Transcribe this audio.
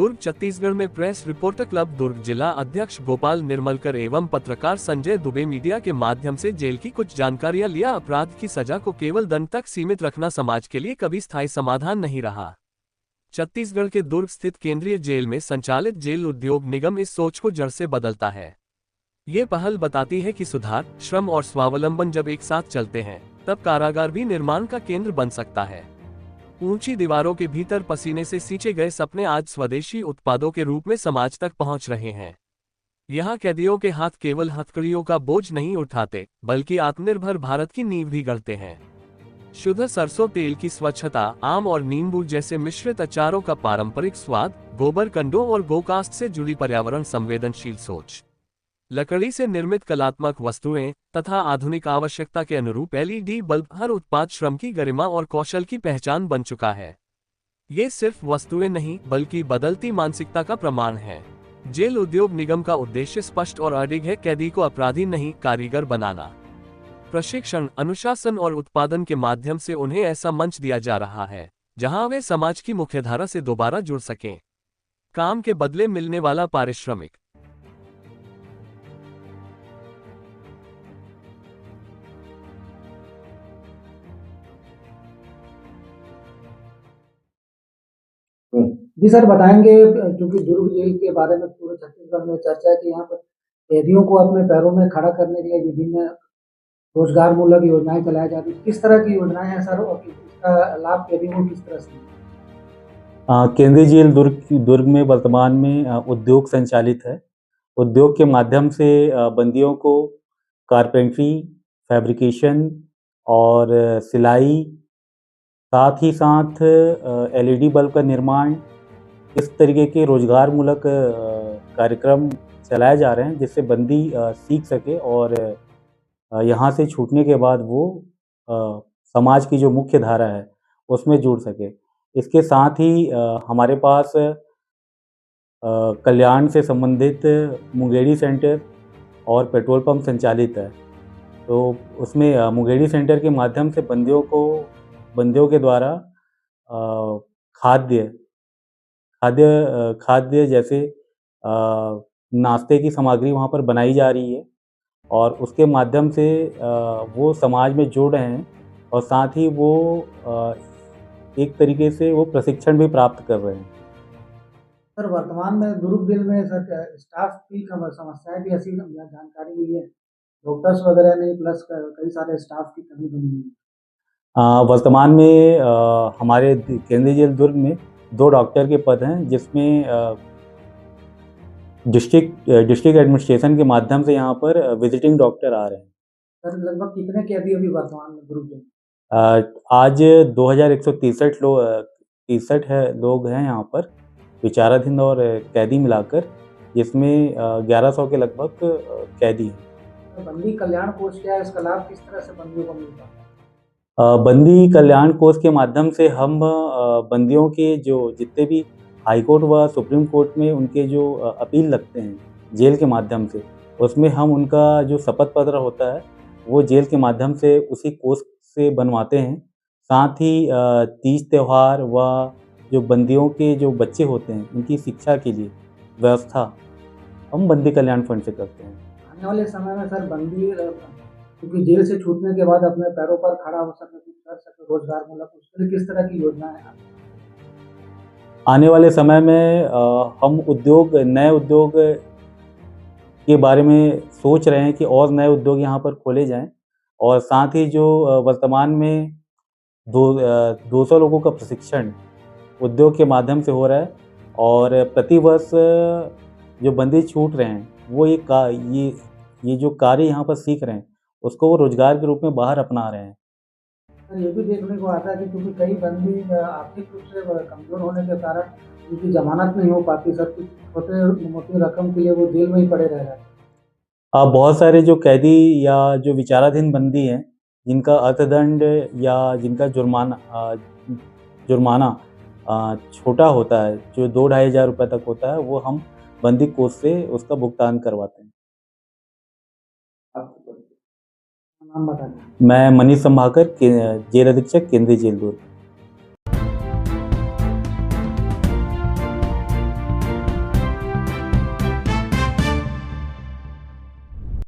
दुर्ग छत्तीसगढ़ में press reporter club दुर्ग जिला अध्यक्ष गोपाल निर्मलकर एवं पत्रकार संजय दुबे मीडिया के माध्यम से जेल की कुछ जानकारियां लिया। अपराध की सजा को केवल दंड तक सीमित रखना समाज के लिए कभी स्थायी समाधान नहीं रहा। छत्तीसगढ़ के दुर्ग स्थित केंद्रीय जेल में संचालित जेल उद्योग निगम इस सोच को जड़ से बदलता है। ये पहल बताती है कि सुधार, श्रम और स्वावलंबन जब एक साथ चलते हैं तब कारागार भी निर्माण का केंद्र बन सकता है। ऊंची दीवारों के भीतर पसीने से सींचे गए सपने आज स्वदेशी उत्पादों के रूप में समाज तक पहुंच रहे हैं। यहाँ कैदियों के हाथ केवल हथकड़ियों का बोझ नहीं उठाते, बल्कि आत्मनिर्भर भारत की नींव भी गढ़ते हैं। शुद्ध सरसों तेल की स्वच्छता, आम और नींबू जैसे मिश्रित अचारों का पारंपरिक स्वाद, गोबर कंडों और गोकास्ट से जुड़ी पर्यावरण संवेदनशील सोच, लकड़ी से निर्मित कलात्मक वस्तुएं तथा आधुनिक आवश्यकता के अनुरूप एलईडी बल्ब, हर उत्पाद श्रम की गरिमा और कौशल की पहचान बन चुका है। ये सिर्फ वस्तुएं नहीं, बल्कि बदलती मानसिकता का प्रमाण है। जेल उद्योग निगम का उद्देश्य स्पष्ट और अडिग है: कैदी को अपराधी नहीं, कारीगर बनाना। प्रशिक्षण, अनुशासन और उत्पादन के माध्यम से उन्हें ऐसा मंच दिया जा रहा है जहां वे समाज की मुख्यधारा से दोबारा जुड़ सकें। काम के बदले मिलने वाला पारिश्रमिक। जी सर, बताएंगे क्योंकि दुर्ग जेल के बारे में पूरे छत्तीसगढ़ में चर्चा है कि यहाँ पर कैदियों को अपने पैरों में खड़ा करने के लिए विभिन्न रोजगार मूलक योजनाएं चलाई जा रही है। किस तरह की योजनाएं हैं सर, और इसका लाभ कैदियों को किस तरह से? केंद्रीय जेल दुर्ग में वर्तमान में उद्योग संचालित है। उद्योग के माध्यम से बंदियों को कारपेंट्री, फैब्रिकेशन और सिलाई, साथ ही साथ एलईडी बल्ब का निर्माण, इस तरीके के रोजगार मूलक कार्यक्रम चलाए जा रहे हैं जिससे बंदी सीख सके और यहाँ से छूटने के बाद वो समाज की जो मुख्य धारा है उसमें जुड़ सके। इसके साथ ही हमारे पास कल्याण से संबंधित मुंगेरी सेंटर और पेट्रोल पंप संचालित है। तो उसमें मुंगेरी सेंटर के माध्यम से बंदियों के द्वारा खाद्य जैसे नाश्ते की सामग्री वहाँ पर बनाई जा रही है और उसके माध्यम से वो समाज में जुड़ रहे हैं और साथ ही वो एक तरीके से वो प्रशिक्षण भी प्राप्त कर रहे हैं। सर, वर्तमान में दुर्ग जेल में सर स्टाफ की समस्याएं भी ऐसी जानकारी मिली है, डॉक्टर्स वगैरह नहीं, प्लस कई सारे स्टाफ की कमी बनी हुई है। वर्तमान में हमारे केंद्रीय जेल दुर्ग में 2 डॉक्टर के पद हैं, जिसमें डिस्ट्रिक्ट एडमिनिस्ट्रेशन के माध्यम से यहाँ पर विजिटिंग डॉक्टर आ रहे हैं। सर, लगभग कितने कैदी अभी वर्तमान में दुर्ग जेल? आज 2163 लोग हैं यहाँ पर, विचाराधीन और कैदी मिलाकर, जिसमें 1100 के लगभग कैदी हैं। बंदी कल्याण कोष क्या है, इसका लाभ किस तरह से बंदियों को मिलता है? बंदी कल्याण कोष के माध्यम से हम बंदियों के जो जितने भी हाई कोर्ट व सुप्रीम कोर्ट में उनके जो अपील लगते हैं जेल के माध्यम से, उसमें हम उनका जो शपथ पत्र होता है वो जेल के माध्यम से उसी कोष से बनवाते हैं। साथ ही तीज त्यौहार व जो बंदियों के जो बच्चे होते हैं उनकी शिक्षा के लिए व्यवस्था हम बंदी कल्याण फंड से करते हैं। आने वाले समय में सर बंदी क्योंकि जेल से छूटने के बाद अपने पैरों पर खड़ा हो सके, कुछ कर सके रोजगार मूलक, उसके लिए किस तरह की योजनाएं हैं? आने वाले समय में हम नए उद्योग के बारे में सोच रहे हैं कि और नए उद्योग यहाँ पर खोले जाएं और साथ ही जो वर्तमान में 200 लोगों का प्रशिक्षण उद्योग के माध्यम से हो रहा है और प्रतिवर्ष जो बंदी छूट रहे हैं वो ये जो कार्य यहाँ पर सीख रहे हैं उसको वो रोजगार के रूप में बाहर अपना रहे हैं। सर, ये भी देखने को आता है कि क्योंकि कई बंदी आर्थिक रूप से कमजोर होने के कारण उनकी जमानत नहीं हो पाती, सर कुछ छोटे मोटी रकम के लिए वो जेल में ही पड़े रह रहे हैं। बहुत सारे जो कैदी या जो विचाराधीन बंदी हैं जिनका अर्थदंड या जिनका जुर्माना छोटा होता है, जो 2-2.5 हज़ार रुपये तक होता है, वो हम बंदी कोष से उसका भुगतान करवाते हैं। नाम बताना। मैं मनीष संभाकर, जेल अधीक्षक, केंद्रीय जेल दुर्ग।